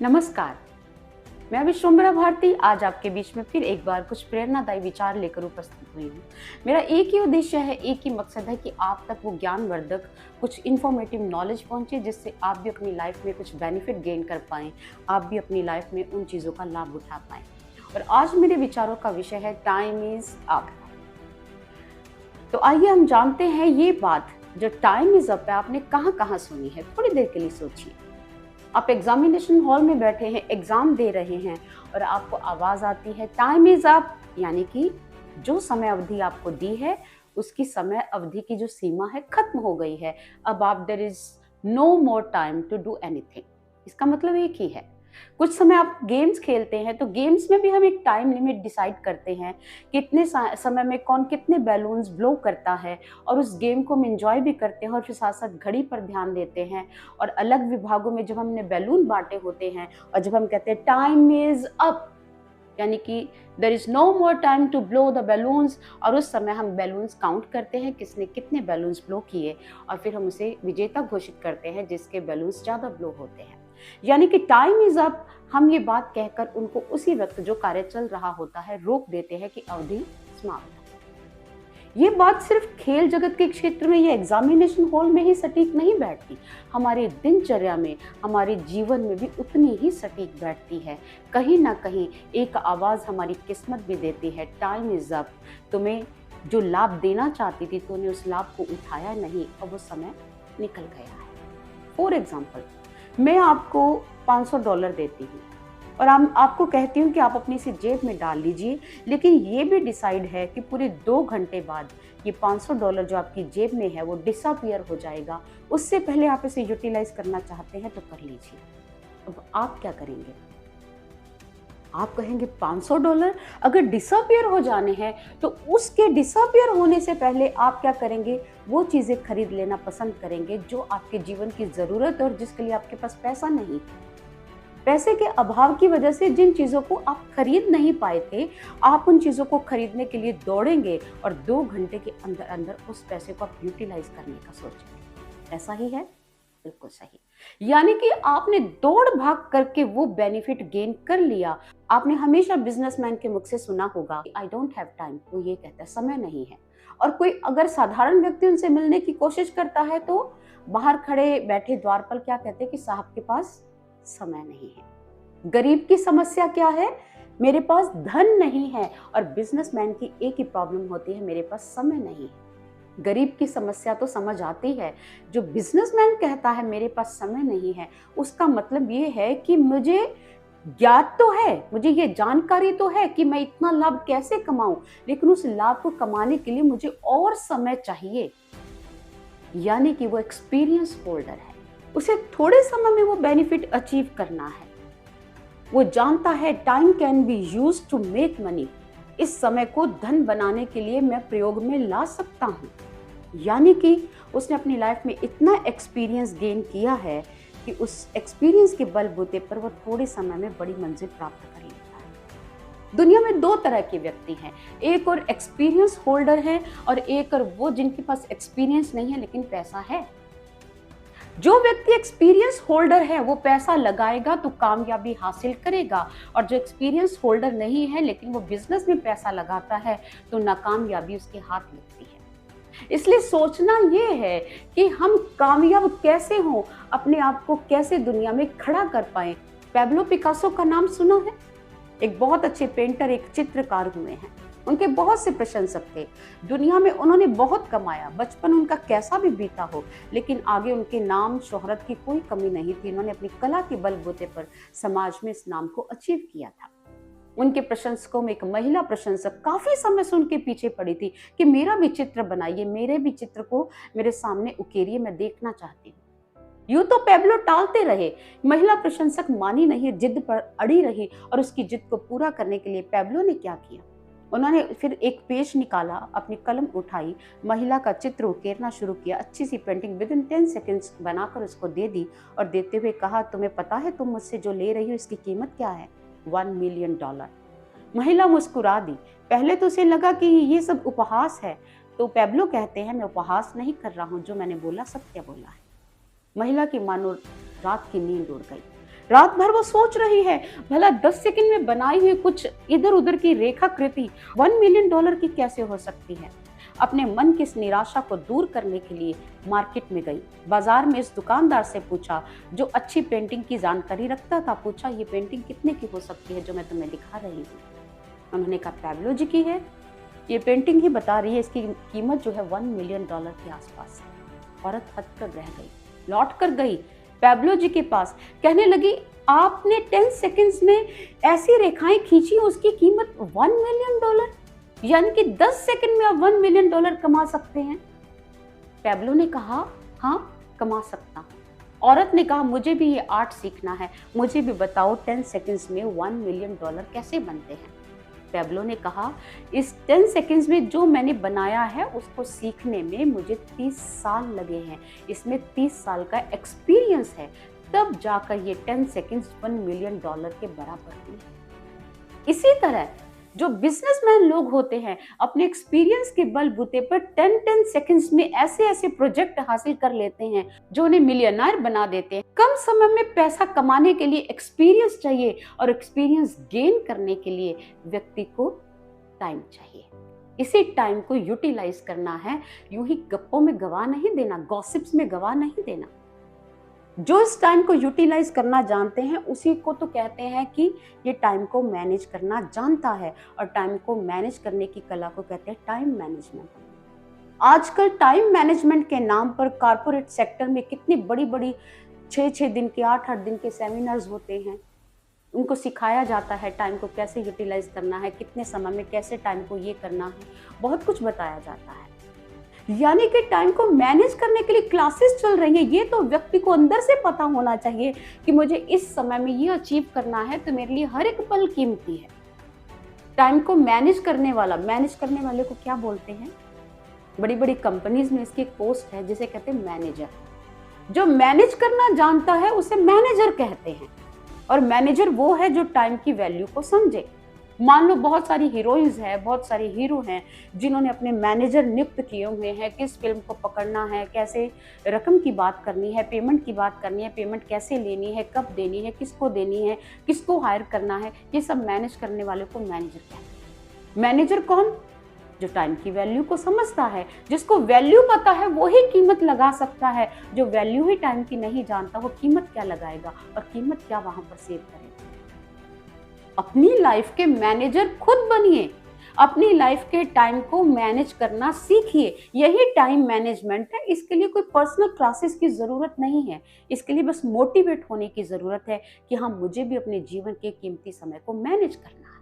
नमस्कार। मैं विश्वम्भरा भारती आज आपके बीच में फिर एक बार कुछ प्रेरणादायी विचार लेकर उपस्थित हुई हूँ। मेरा एक ही उद्देश्य है, एक ही मकसद है कि आप तक वो ज्ञानवर्धक कुछ इन्फॉर्मेटिव नॉलेज पहुँचे, जिससे आप भी अपनी लाइफ में कुछ बेनिफिट गेन कर पाएँ, आप भी अपनी लाइफ में उन चीज़ों का लाभ उठा पाएँ। और आज मेरे विचारों का विषय है टाइम इज़ अप। तो आइए हम जानते हैं ये बात, जो टाइम इज़ अप है, आपने कहाँ-कहाँ सुनी है? थोड़ी देर के लिए सोचिए। आप एग्जामिनेशन हॉल में बैठे हैं, एग्जाम दे रहे हैं और आपको आवाज आती है टाइम इज अप, यानी कि जो समय अवधि आपको दी है उसकी समय अवधि की जो सीमा है खत्म हो गई है। अब आप there is no more time to do anything. इसका मतलब एक ही है। कुछ समय आप गेम्स खेलते हैं तो गेम्स में भी हम एक टाइम लिमिट डिसाइड करते हैं, कितने समय में कौन कितने बैलून्स ब्लो करता है, और उस गेम को हम एंजॉय भी करते हैं और फिर साथ साथ घड़ी पर ध्यान देते हैं। और अलग विभागों में जब हमने बैलून बांटे होते हैं और जब हम कहते हैं टाइम इज अप, यानी कि there is no more time to blow the balloons, और उस समय हम बैलून्स काउंट करते हैं किसने कितने बैलून्स ब्लो किए, और फिर हम उसे विजेता घोषित करते हैं जिसके बैलून्स ज़्यादा ब्लो होते हैं। यानी कि टाइम इज अप, हम ये बात कहकर उनको उसी वक्त जो कार्य चल रहा होता है रोक देते हैं कि अवधि समाप्त। ये बात सिर्फ खेल जगत के क्षेत्र में या एग्जामिनेशन हॉल में ही सटीक नहीं बैठती, हमारे दिनचर्या में, हमारे जीवन में भी उतनी ही सटीक बैठती है। कहीं ना कहीं एक आवाज़ हमारी किस्मत भी देती है, टाइम इज अप। तुम्हें जो लाभ देना चाहती थी तूने उस लाभ को उठाया नहीं और वो समय निकल गया है। फॉर एग्जाम्पल, मैं आपको $500 देती हूँ और आपको कहती हूँ कि आप अपनी इसे जेब में डाल लीजिए, लेकिन ये भी डिसाइड है कि पूरे 2 घंटे बाद ये $500 जो आपकी जेब में है वो डिसअपीयर हो जाएगा। उससे पहले आप इसे यूटिलाइज करना चाहते हैं तो कर लीजिए। अब आप क्या करेंगे? आप कहेंगे $500 अगर डिसअपीयर हो जाने हैं तो उसके डिसअपीयर होने से पहले आप क्या करेंगे? वो चीज़ें खरीद लेना पसंद करेंगे जो आपके जीवन की ज़रूरत और जिसके लिए आपके पास पैसा नहीं। पैसे के अभाव की वजह से जिन चीज़ों को आप खरीद नहीं पाए थे, आप उन चीज़ों को खरीदने के लिए दौड़ेंगे और 2 घंटे के अंदर अंदर उस पैसे को आप यूटिलाइज करने का सोचेंगे। ऐसा ही है? बिल्कुल सही। यानी कि आपने दौड़ भाग करके वो बेनिफिट गेन कर लिया। आपने हमेशा बिजनेसमैन के मुख से सुना होगा, आई डोंट हैव टाइम, वो ये कहता है समय नहीं है। और कोई अगर साधारण व्यक्ति उनसे मिलने की कोशिश करता है तो बाहर खड़े बैठे द्वारपाल क्या कहते हैं कि साहब के पास समय नहीं है। गरीब की समस्या क्या है? मेरे पास धन नहीं है। और बिजनेसमैन की एक ही प्रॉब्लम होती है, मेरे पास समय नहीं है। गरीब की समस्या तो समझ आती है। जो बिजनेसमैन कहता है मेरे पास समय नहीं है, उसका मतलब ये है कि मुझे ज्ञात तो है, मुझे ये जानकारी तो है कि मैं इतना लाभ कैसे कमाऊं, लेकिन उस लाभ को कमाने के लिए मुझे और समय चाहिए। यानी कि वो एक्सपीरियंस होल्डर है, उसे थोड़े समय में वो बेनिफिट अचीव करना है। वो जानता है time can be used to make money, इस समय को धन बनाने के लिए मैं प्रयोग में ला सकता हूँ। यानी कि उसने अपनी लाइफ में इतना एक्सपीरियंस गेन किया है कि उस एक्सपीरियंस के बलबूते पर वो थोड़े समय में बड़ी मंजिल प्राप्त कर लेता है। दुनिया में 2 तरह के व्यक्ति हैं, एक और एक्सपीरियंस होल्डर है और एक और वो जिनके पास एक्सपीरियंस नहीं है लेकिन पैसा है। जो व्यक्ति एक्सपीरियंस होल्डर है वो पैसा लगाएगा तो कामयाबी हासिल करेगा, और जो एक्सपीरियंस होल्डर नहीं है लेकिन वो बिजनेस में पैसा लगाता है तो नाकामयाबी उसके हाथ लगती है। इसलिए सोचना ये है कि हम कामयाब कैसे हों, अपने आप को कैसे दुनिया में खड़ा कर पाएं। पैब्लो पिकासो का नाम सुना है? एक बहुत अच्छे पेंटर, एक चित्रकार हुए हैं। उनके बहुत से प्रशंसक थे। दुनिया में उन्होंने बहुत कमाया, बचपन उनका कैसा भी बीता हो, लेकिन आगे उनके नाम शोहरत की कोई कमी नहीं थी। उन्होंने अपनी कला के बलबूते पर समाज में इस नाम को अचीव किया था। उनके प्रशंसकों में एक महिला प्रशंसक काफी समय से उनके पीछे पड़ी थी कि मेरा भी चित्र बनाइए, मेरे भी चित्र को मेरे सामने उकेरिए, मैं देखना चाहती हूँ। यूं तो पैब्लो टालते रहे, महिला प्रशंसक मानी नहीं, जिद पर अड़ी रही, और उसकी जिद को पूरा करने के लिए पैब्लो ने क्या किया? उन्होंने फिर एक पेज निकाला, अपनी कलम उठाई, महिला का चित्र उकेरना शुरू किया, अच्छी सी पेंटिंग विद इन 10 सेकेंड्स बनाकर उसको दे दी और देते हुए कहा, तुम्हें पता है तुम मुझसे जो ले रही हो इसकी कीमत क्या है? $1 मिलियन। महिला मुस्कुरा दी। पहले तो उसे लगा कि ये सब उपहास है, तो पैब्लो कहते हैं मैं उपहास नहीं कर रहा हूँ, जो मैंने बोला सत्य बोला है। महिला की मानो रात की नींद उड़ गई। रात भर वो सोच रही है, भला 10 सेकंड में बनाई हुई कुछ इधर उधर की रेखाकृति $1 मिलियन की कैसे हो सकती है। अपने मन की इस निराशा को दूर करने के लिए मार्केट में गई। बाजार में इस दुकानदार से पूछा, जो अच्छी पेंटिंग की जानकारी रखता था, पूछा ये पेंटिंग कितने की हो सकती है जो मैं तुम्हें दिखा रही हूँ। उन्होंने कहा पैब्लो जी की है, ये पेंटिंग ही बता रही है, इसकी कीमत जो है $1 मिलियन के आसपास है। औरत हटकर रह गई, लौट कर गई पैब्लो जी के पास, कहने लगी आपने 10 सेकंड्स में ऐसी रेखाएं खींची, उसकी कीमत $1 मिलियन, यानी कि 10 सेकंड में आप $1 मिलियन कमा सकते हैं। पैब्लो ने कहा हाँ कमा सकता। औरत ने कहा मुझे भी ये आर्ट सीखना है, मुझे भी बताओ 10 सेकंड्स में $1 मिलियन कैसे बनते हैं। पैब्लो ने कहा इस 10 सेकंड्स में जो मैंने बनाया है उसको सीखने में मुझे 30 साल लगे हैं, इसमें 30 साल का एक्सपीरियंस है, तब जाकर ये 10 सेकंड्स $1 मिलियन के बराबर हुए। इसी तरह जो बिजनेसमैन लोग होते हैं अपने एक्सपीरियंस के बलबूते पर 10 सेकंड्स में ऐसे ऐसे प्रोजेक्ट हासिल कर लेते हैं जो उन्हें मिलियनर बना देते हैं। कम समय में पैसा कमाने के लिए एक्सपीरियंस चाहिए, और एक्सपीरियंस गेन करने के लिए व्यक्ति को टाइम चाहिए। इसी टाइम को यूटिलाइज करना है, यूं ही गप्पों में गवा नहीं देना, गॉसिप्स में गवा नहीं देना। जो इस टाइम को यूटिलाइज करना जानते हैं उसी को तो कहते हैं कि ये टाइम को मैनेज करना जानता है, और टाइम को मैनेज करने की कला को कहते हैं टाइम मैनेजमेंट। आजकल टाइम मैनेजमेंट के नाम पर कॉर्पोरेट सेक्टर में कितनी बड़ी बड़ी 6-6 दिन के 8-8 दिन के सेमिनार्स होते हैं। उनको सिखाया जाता है टाइम को कैसे यूटिलाइज करना है, कितने समय में कैसे टाइम को ये करना है, बहुत कुछ बताया जाता है। यानी कि टाइम को मैनेज करने के लिए क्लासेस चल रही हैं। ये तो व्यक्ति को अंदर से पता होना चाहिए कि मुझे इस समय में ये अचीव करना है, तो मेरे लिए हर एक पल कीमती है। टाइम को मैनेज करने वाले को क्या बोलते हैं? बड़ी बड़ी कंपनीज में इसकी एक पोस्ट है जिसे कहते हैं मैनेजर। जो मैनेज करना जानता है उसे मैनेजर कहते हैं, और मैनेजर वो है जो टाइम की वैल्यू को समझे। मान लो बहुत सारी हीरोइंस है, बहुत सारे हीरो हैं जिन्होंने अपने मैनेजर नियुक्त किए हुए हैं, किस फिल्म को पकड़ना है, कैसे रकम की बात करनी है, पेमेंट की बात करनी है, पेमेंट कैसे लेनी है, कब देनी है, किसको देनी है, किसको हायर करना है, ये सब मैनेज करने वाले को मैनेजर कहते हैं। मैनेजर कौन? जो टाइम की वैल्यू को समझता है, जिसको वैल्यू पता है वो ही कीमत लगा सकता है। जो वैल्यू ही टाइम की नहीं जानता वो कीमत क्या लगाएगा, और कीमत क्या वहां पर सेव करेगा। अपनी लाइफ के मैनेजर खुद बनिए, अपनी लाइफ के टाइम को मैनेज करना सीखिए। यही टाइम मैनेजमेंट है। इसके लिए कोई पर्सनल क्लासेस की जरूरत नहीं है, इसके लिए बस मोटिवेट होने की जरूरत है कि हाँ मुझे भी अपने जीवन के कीमती समय को मैनेज करना है।